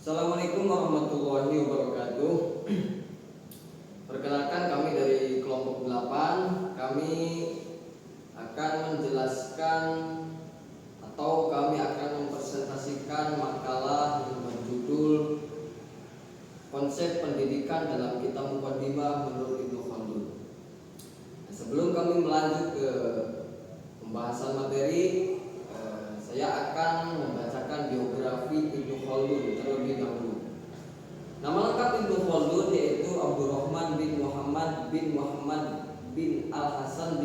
Assalamualaikum warahmatullahi wabarakatuh. Perkenalkan, kami dari kelompok 8. Kami akan menjelaskan atau kami akan mempresentasikan makalah yang berjudul Konsep Pendidikan dalam Kitab Muqaddimah menurut Ibnu Khaldun. Sebelum kami melanjut ke pembahasan materi, saya akan membacakan biografi Ibnu Khaldun terlebih dahulu. Nama lengkap Ibnu Khaldun yaitu Abdurrahman bin Muhammad bin Al-Hasan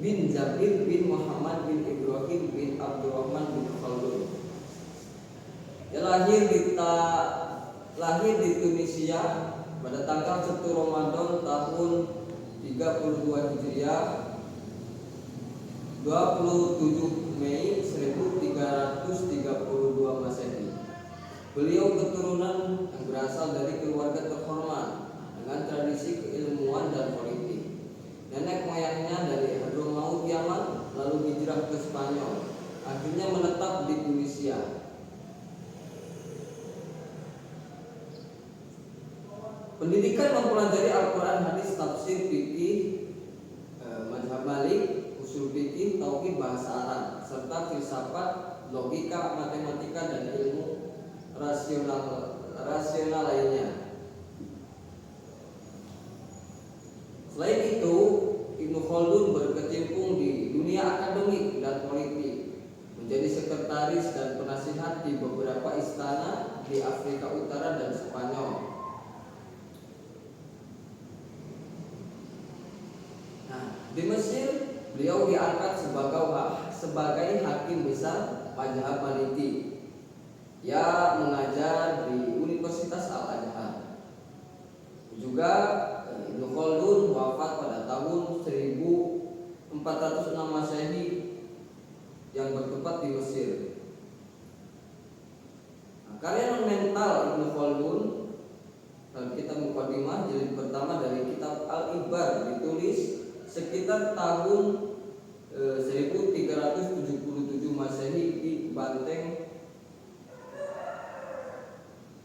bin Jabir bin Muhammad bin Ibrahim bin Abdurrahman bin Khaldun. Dia lahir di Tunisia pada tanggal 1 Ramadan tahun 32 Hijriah, 27 Mei 1332 Masehi. Beliau keturunan yang berasal dari keluarga terhormat dengan tradisi keilmuan dan politik. Nenek moyangnya dari Hadramaut Yaman, lalu hijrah ke Spanyol, akhirnya menetap di Tunisia. Pendidikan mempelajari Al-Quran, hadis, tafsir, fikih, mazhab Malik, usul fikih, tauhid, bahasa Arab, serta filsafat, logika, matematika, dan ilmu rasional lainnya. Selain itu, Ibnu Khaldun berkecimpung di dunia akademik dan politik, menjadi sekretaris dan penasihat di beberapa istana di Afrika Utara dan Spanyol. Di Mesir, beliau diangkat sebagai hakim besar mazhab Maliki. Ia mengajar di Universitas Al-Azhar. Juga Ibnu Khaldun wafat pada tahun 1406 Masehi yang bertempat di Mesir. Karya mental Ibnu Khaldun dalam kitab Muqaddimah jilid pertama dari kitab Al-Ibar ditulis sekitar tahun 1377 Masehi di Banteng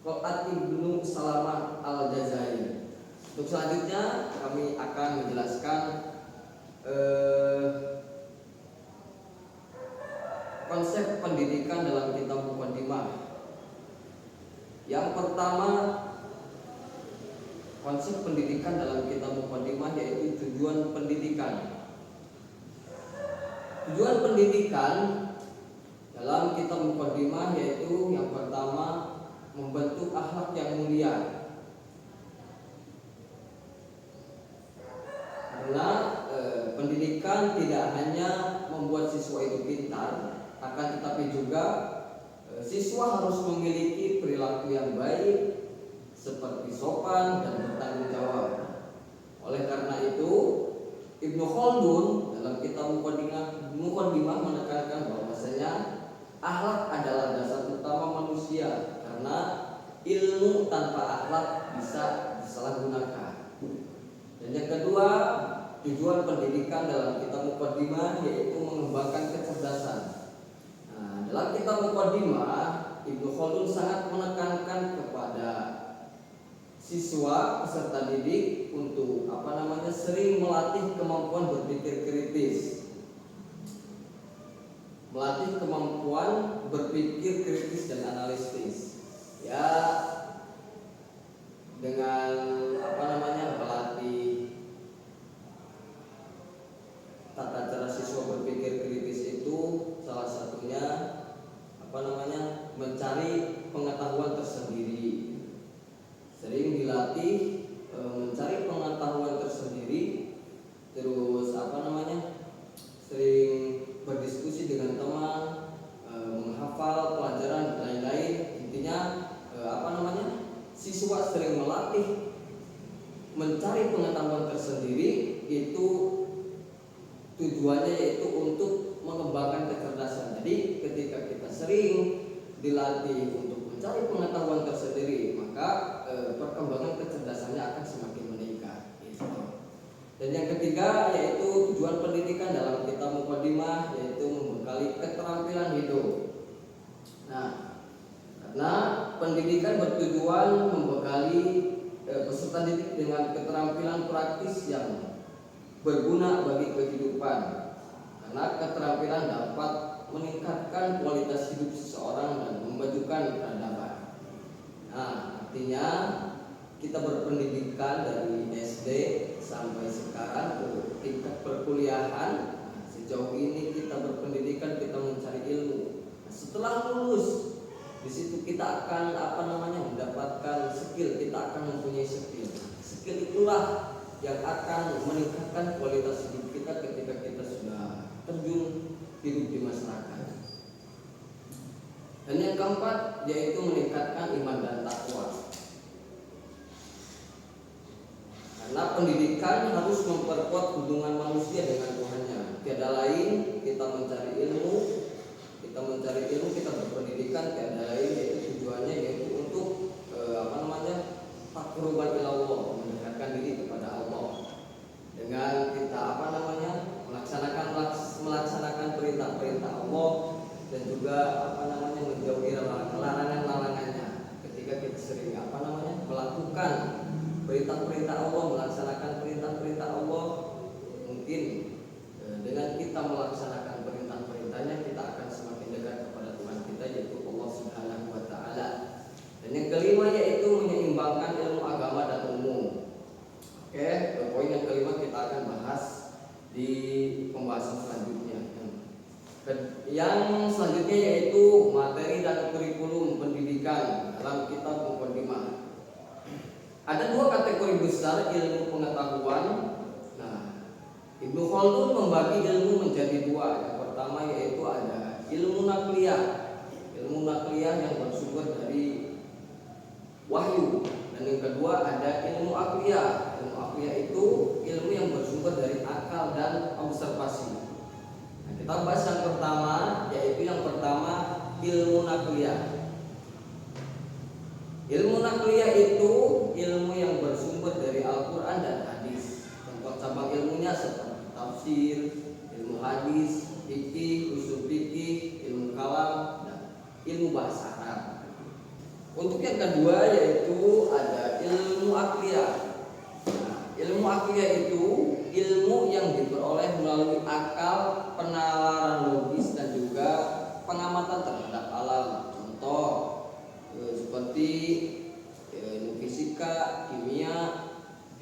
Qol'at Ibnu Salamah Al-Jazairi. Untuk selanjutnya kami akan menjelaskan konsep pendidikan dalam kitab Muqaddimah. Yang pertama, konsep pendidikan dalam kitab Muqaddimah yaitu tujuan pendidikan. Tujuan pendidikan dalam kitab Muqaddimah yaitu yang pertama, membentuk akhlak yang mulia. Karena pendidikan tidak hanya membuat siswa itu pintar, akan tetapi juga siswa harus memiliki perilaku yang baik, seperti sopan dan bertanggung jawab. Oleh karena itu, Ibnu Khaldun dalam kitab Muqaddimah menekankan bahwasanya akhlak adalah dasar utama manusia, karena ilmu tanpa akhlak bisa disalahgunakan. Dan yang kedua, tujuan pendidikan dalam kitab Muqaddimah yaitu mengembangkan kecerdasan. Dalam kitab Muqaddimah, Ibnu Khaldun sangat menekankan kepada siswa peserta didik untuk sering melatih kemampuan berpikir kritis. Melatih kemampuan berpikir kritis dan analitis. Ya, dengan melatih tata cara siswa berpikir kritis itu salah satunya mencari pengetahuan tersendiri. Sering dilatih mencari pengetahuan tersendiri, terus sering berdiskusi dengan teman, menghafal pelajaran dan lain-lain. Intinya siswa sering melatih mencari pengetahuan tersendiri, itu tujuannya yaitu untuk mengembangkan kecerdasan. Jadi ketika kita sering dilatih untuk mencari pengetahuan tersendiri, maka perkembangan kecerdasannya akan semakin meningkat. Dan yang ketiga yaitu tujuan pendidikan dalam kitab Muqaddimah yaitu membekali keterampilan hidup. Nah, karena pendidikan pendidikan bertujuan membekali peserta didik dengan keterampilan praktis yang berguna bagi kehidupan, karena keterampilan dapat meningkatkan kualitas hidup seseorang dan memajukan peradaban. Nah, artinya kita berpendidikan dari SD sampai sekarang ke tingkat perkuliahan. Nah, sejauh ini kita berpendidikan, kita mencari ilmu. Nah, setelah lulus, di situ kita akan mendapatkan skill, kita akan mempunyai skill. Skill itulah yang akan meningkatkan kualitas hidup kita ketika kita sudah terjun hidup di masyarakat. Dan yang keempat yaitu meningkatkan iman dan takwa. Karena pendidikan harus memperkuat hubungan manusia dengan Tuhannya. Tiada lain kita mencari ilmu, kita berpendidikan, tiada lain yaitu tujuannya yaitu untuk taqarruban ilallah, mendekatkan diri kepada Allah. Dengan kita melaksanakan perintah-perintah Allah dan juga menjauhi larangan-larangannya. Ketika kita sering melakukan perintah-perintah Allah, melaksanakan perintah-perintah Allah, mungkin dengan kita melaksanakan perintah-perintahnya kita akan semakin dekat kepada Tuhan kita, yaitu Allah Subhanahu wa taala. Dan yang kelima yaitu menyeimbangkan ilmu agama dan umum. Oke, poin yang kelima kita akan bahas di pembahasan selanjutnya. Yang selanjutnya yaitu materi dan kurikulum pendidikan dalam kitab Muqaddimah. Ada dua kategori besar ilmu pengetahuan. Nah, Ibnu Khaldun membagi ilmu menjadi dua. Yang pertama yaitu ada ilmu nakliyah. Ilmu nakliyah yang bersumber dari wahyu. Dan yang kedua ada ilmu akliyah. Ilmu akliyah itu ilmu yang bersumber dari akal dan observasi. Nah, kita bahas yang pertama, yaitu yang pertama ilmu nakliyah. Ilmu nakliyah itu ilmu yang bersumber dari Al-Quran dan hadis. Contoh cabang ilmunya seperti tafsir, ilmu hadis, fikih, usul fikih, ilmu kalam, dan ilmu bahasa Arab. Untuk yang kedua yaitu ada ilmu akliyah. Nah, ilmu akliyah itu ilmu yang diperoleh melalui akal, penalaran logis dan juga pengamatan terhadap alam. Contoh seperti ilmu fisika, kimia,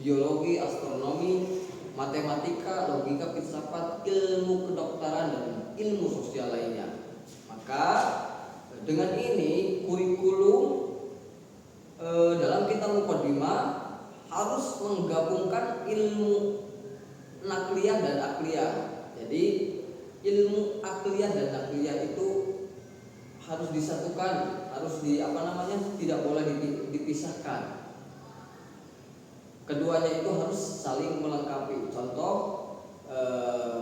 biologi, astronomi, matematika, logika, filsafat, ilmu kedokteran dan ilmu sosial lainnya. Maka dengan ini kurikulum dalam kitab Muqaddimah harus menggabungkan ilmu nakliyah dan akliyah. Jadi ilmu akliyah dan nakliyah itu harus disatukan, harus tidak boleh dipisahkan. Keduanya itu harus saling melengkapi. Contoh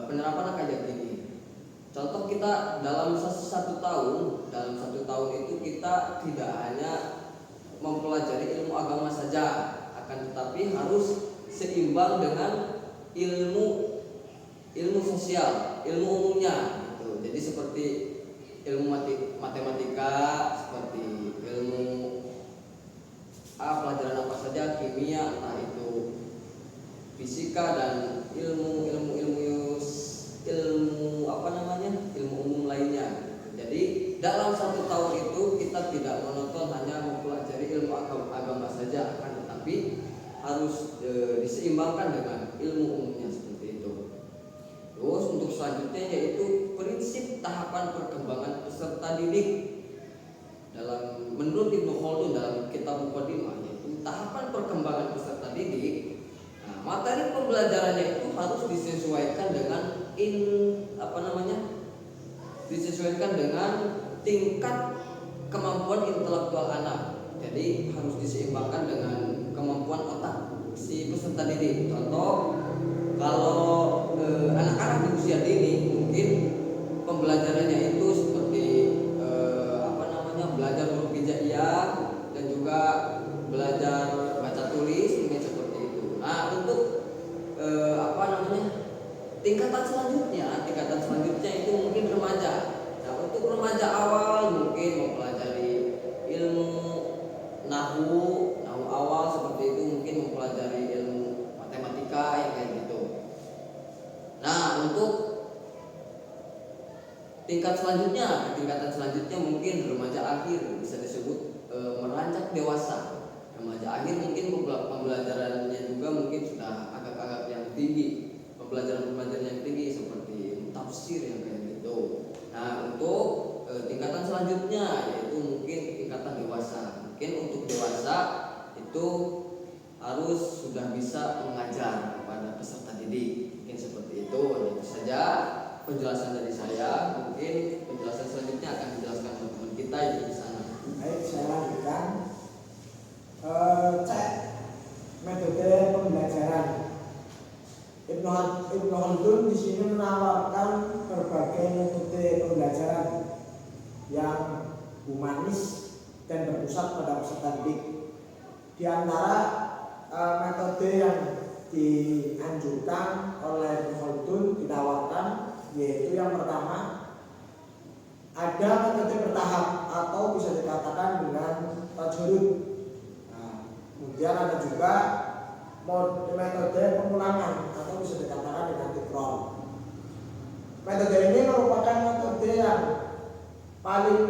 penerapan kayak gini. Contoh kita dalam satu tahun itu kita tidak hanya mempelajari ilmu agama saja, akan tetapi harus seimbang dengan ilmu sosial, ilmu umumnya gitu. Jadi seperti ilmu matematika, seperti ilmu pelajaran apa saja, kimia, entah itu fisika dan ilmu umum lainnya. Jadi dalam satu tahun itu kita tidak monoton hanya mempelajari ilmu agama saja, akan tetapi harus diseimbangkan dengan ilmu umumnya seperti itu. Terus untuk selanjutnya yaitu prinsip tahapan perkembangan peserta didik. Menurut Ibnu Khaldun dalam kitab Muqaddimah yaitu tahapan perkembangan peserta didik. Nah, materi pembelajarannya itu harus disesuaikan dengan disesuaikan dengan tingkat kemampuan intelektual anak. Jadi harus diseimbangkan dengan kemampuan otak si peserta didik. Contoh, kalau anak-anak di usia dini mungkin pembelajarannya itu seperti belajar huruf hijaiyah dan juga belajar baca tulis, mungkin seperti itu. Nah, untuk tingkatan selanjutnya itu mungkin remaja. Nah, untuk remaja awal mungkin mempelajari ilmu nahu awal seperti itu, mungkin mempelajari ilmu matematika yang kayak gitu. Nah, untuk tingkatan selanjutnya mungkin remaja akhir, bisa disebut meranjak dewasa. Remaja akhir mungkin pembelajarannya juga mungkin sudah agak-agak yang tinggi, pembelajaran yang tinggi seperti tafsir yang kayak gitu. Nah, untuk tingkatan selanjutnya yaitu mungkin tingkatan dewasa. Mungkin untuk dewasa itu harus sudah bisa mengajar kepada peserta didik, mungkin seperti itu. Itu saja penjelasan dari saya. Mungkin penjelasan selanjutnya akan dijelaskan teman-teman kita yang di sana. Baik, saya lanjutkan. Cek metode pembelajaran. Ibnu Khaldun di sini menawarkan berbagai metode pembelajaran yang humanis dan berpusat pada peserta didik. Di antara metode yang dianjurkan oleh Ibnu Khaldun ditawarkan yaitu yang pertama, ada metode bertahap atau bisa dikatakan dengan tajurud. Kemudian ada juga metode pengulangan atau bisa dikatakan dengan tikror. Metode ini merupakan metode yang paling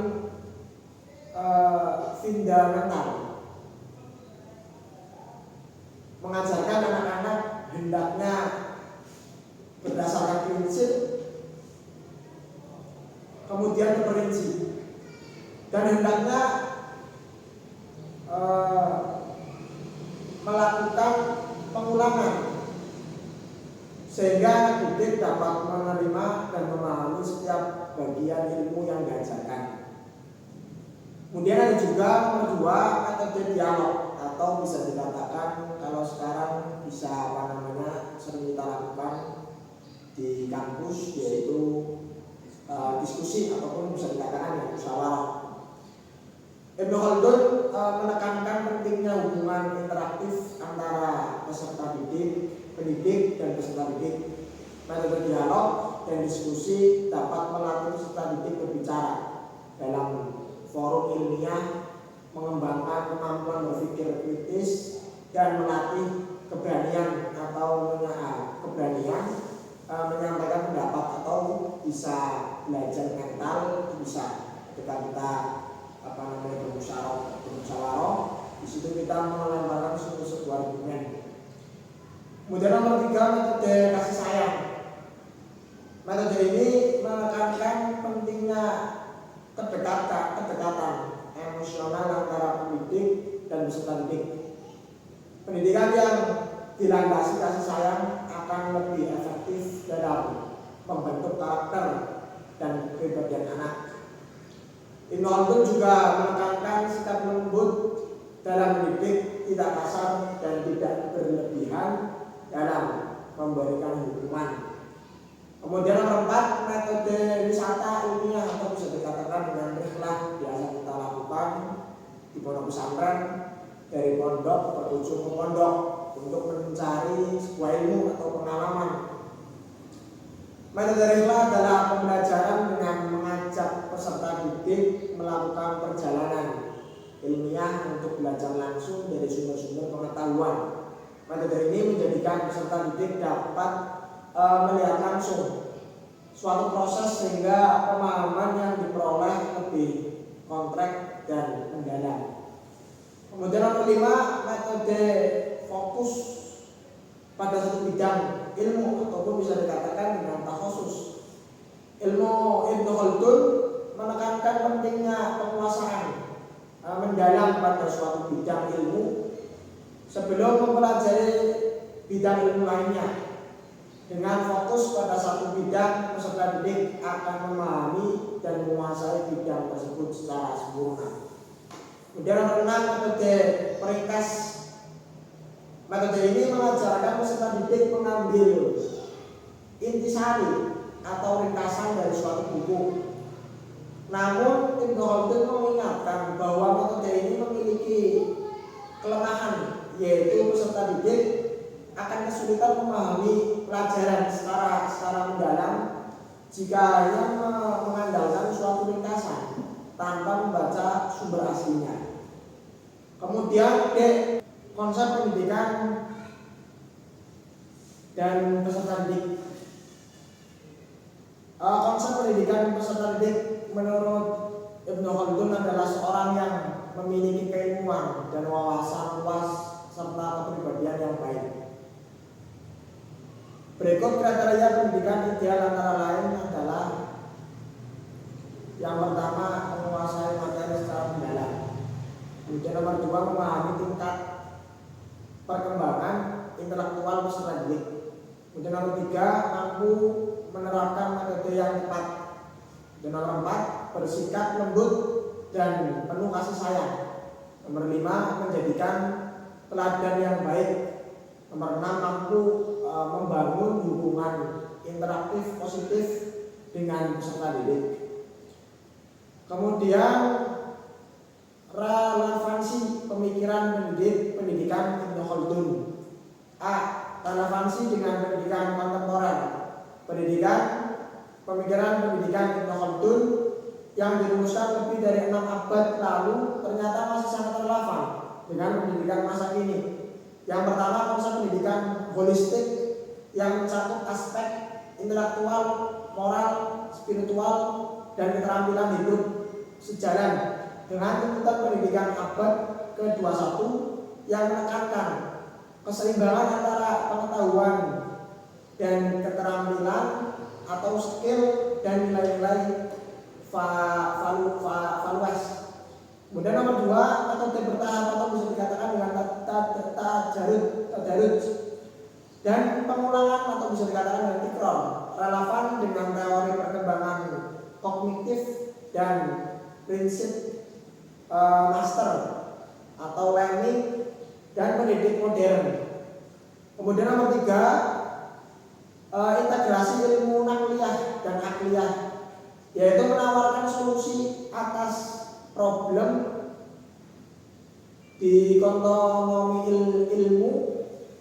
fundamental, mengajarkan anak-anak hendaknya berdasarkan prinsip, kemudian terperinci, dan hendaknya melakukan pengulangan sehingga didik dapat menerima dan memahami setiap bagian ilmu yang diajarkan. Kemudian ada juga nomor 2, metode dialog atau bisa dikatakan kalau sekarang bisa sering kita lakukan di kampus, yaitu diskusi ataupun bisa dikatakan yang musyawarah. Ibnu Khaldun menekankan pentingnya hubungan interaktif antara peserta pendidik dan peserta didik. Metode dialog dan diskusi dapat melatih peserta didik berbicara dalam forum ilmiah, mengembangkan kemampuan berpikir kritis, dan melatih keberanian menyampaikan pendapat atau bisa belajar mental, bisa ketika kita bermusyawarah, di situ kita melemparkan sebuah argumen. Kemudian nomor 3, metode kasih sayang. Metode ini menekankan pentingnya kedekatan emosional antara pendidik dan peserta didik. Pendidikan yang dilandasi kasih sayang akan lebih efektif dalam membentuk karakter dan kepribadian anak. Ibnu Khaldun juga menekankan sikap lembut dalam mendidik, tidak kasar dan tidak berlebihan dalam memberikan hukuman. Kemudian nomor 4, metode wisata ilmiah atau bisa dikatakan dengan rihlah, biasa kita lakukan di pondok pesantren, dari pondok berujung ke pondok untuk mencari sebuah ilmu atau pengalaman. Metode rihlah adalah pembelajaran dengan mengajak peserta didik melakukan perjalanan ilmiah untuk belajar langsung dari sumber-sumber pengetahuan. Metode ini menjadikan peserta didik dapat melihat langsung suatu proses sehingga pemahaman yang diperoleh lebih kompleks dan mendalam. Kemudian nomor 5, metode fokus pada satu bidang ilmu ataupun bisa dikatakan dengan takhusus. Ilmu Ibnu Khaldun menekankan pentingnya penguasaan mendalam pada suatu bidang ilmu sebelum mempelajari bidang ilmu lainnya. Dengan fokus pada satu bidang, peserta didik akan memahami dan menguasai bidang tersebut secara sempurna. Kemudian nomor 6, metode peringkas. Metode ini mengajarkan peserta didik mengambil intisari atau ringkasan dari suatu buku. Namun Ibnu Khaldun mengingatkan bahwa metode ini memiliki kelemahan, yaitu peserta didik akan kesulitan memahami pelajaran secara mendalam jika hanya mengandalkan suatu ringkasan tanpa membaca sumber aslinya. Kemudian D, konsep pendidikan dan peserta didik. Konsep pendidikan peserta didik menurut Ibnu Khaldun adalah seorang yang memiliki keilmuan dan wawasan luas serta kepribadian yang baik. Berikut kriteria pendidikan ideal antara lain adalah: yang pertama, menguasai materi secara mendalam. Kemudian nomor 2, memahami tingkat perkembangan intelektual peserta didik. Kemudian nomor 3, mampu menerapkan metode yang tepat. Dan nomor 4, bersikap lembut dan penuh kasih sayang. Nomor 5, menjadikan teladan yang baik. Nomor 6, mampu membangun hubungan interaktif positif dengan peserta didik. Kemudian relevansi pemikiran pendidikan Ibnu Khaldun. A. Relevansi dengan pendidikan kontemporer. Pemikiran pendidikan Ibnu Khaldun yang dirumuskan lebih dari 6 abad lalu ternyata masih sangat relevan dengan pendidikan masa kini. Yang pertama, konsep pendidikan holistik yang mencakup aspek intelektual, moral, spiritual, dan keterampilan hidup, sejalan dengan tuntutan pendidikan abad ke-21 yang menekankan keseimbangan antara pengetahuan dan keterampilan atau skill dan nilai-nilai values. Kemudian nomor 2, metode bertahap atau bisa dikatakan dengan tadarruj dan pengulangan atau bisa dikatakan dengan tikrar, relevan dengan teori perkembangan kognitif dan prinsip master atau learning dan pendidik modern. Kemudian nomor 3, integrasi ilmu nakliyah dan akliyah, yaitu menawarkan solusi atas problem di kontinuum ilmu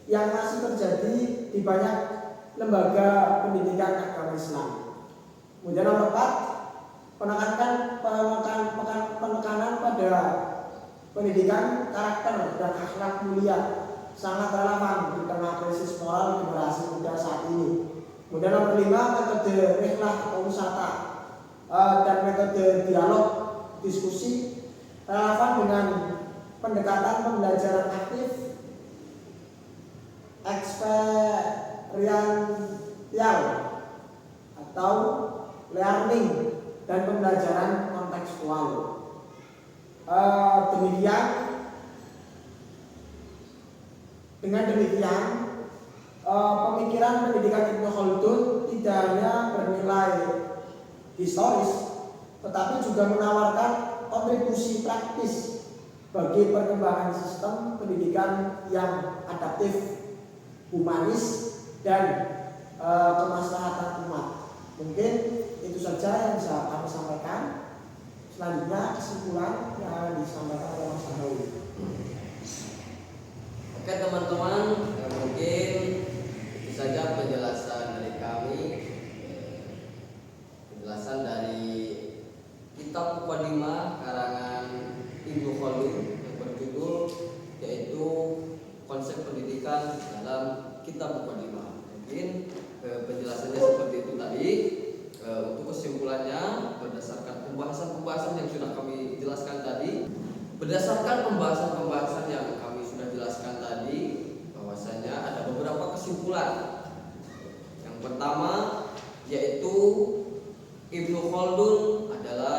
yang masih terjadi di banyak lembaga pendidikan agama Islam. Kemudian nomor 4, penekanan pada pendidikan karakter dan akhlak mulia, sangat relevan di tengah krisis moral generasi muda saat ini. Kemudian nomor 5, metode rihlah atau wisata dan metode dialog diskusi, relevan dengan pendekatan pembelajaran aktif, eksperiensial atau learning, dan pembelajaran kontekstual. Dengan demikian, pemikiran pendidikan Ibnu Khaldun tidak hanya bernilai historis, tetapi juga menawarkan kontribusi praktis bagi perkembangan sistem pendidikan yang adaptif, humanis, dan kemaslahatan umat. Mungkin itu saja yang bisa kami sampaikan. Selanjutnya kesimpulan yang disampaikan oleh Mas Hawi. Oke teman-teman, mungkin itu saja penjelasan dari kami, penjelasan dari kitab Muqaddimah karangan Ibnu Khaldun yang berjudul yaitu konsep pendidikan dalam kitab Muqaddimah. Mungkin penjelasannya seperti itu tadi. Untuk kesimpulannya, berdasarkan pembahasan-pembahasan yang sudah kami jelaskan tadi, berdasarkan pembahasan-pembahasan yang kami sudah jelaskan tadi, bahwasanya ada beberapa kesimpulan. Yang pertama yaitu Ibnu Khaldun adalah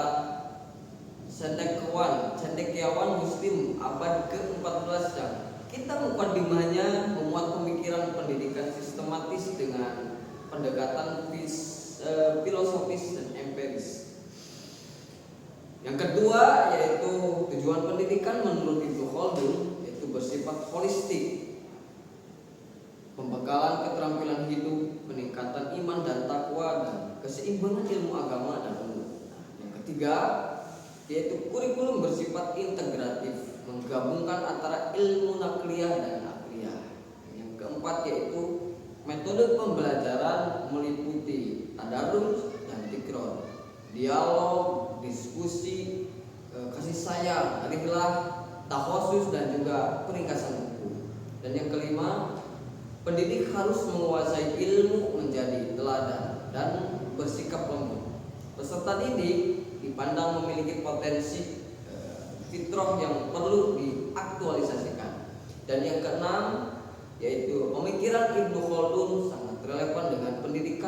cendekiawan Muslim abad ke-14 yang kitab Muqaddimahnya memuat pemikiran pendidikan sistematis dengan pendekatan filosofis dan empiris. Yang kedua yaitu tujuan pendidikan menurut Ibnu Khaldun yaitu bersifat holistik, pembekalan keterampilan hidup, peningkatan iman dan takwa, dan keseimbangan ilmu agama dan umum. Yang ketiga yaitu kurikulum bersifat integratif, menggabungkan antara ilmu nakliyah dan akliyah. Yang keempat yaitu metode pembelajaran meliputi tadarruj dan tikrar, dialog, diskusi, kasih sayang, rihlah, takhosus dan juga peringkasan buku. Dan yang kelima, pendidik harus menguasai ilmu menjadi teladan dan bersikap lembut. Peserta didik dipandang memiliki potensi fitrah yang perlu diaktualisasikan. Dan yang keenam, yaitu pemikiran Ibnu Khaldun sangat relevan dengan pendidikan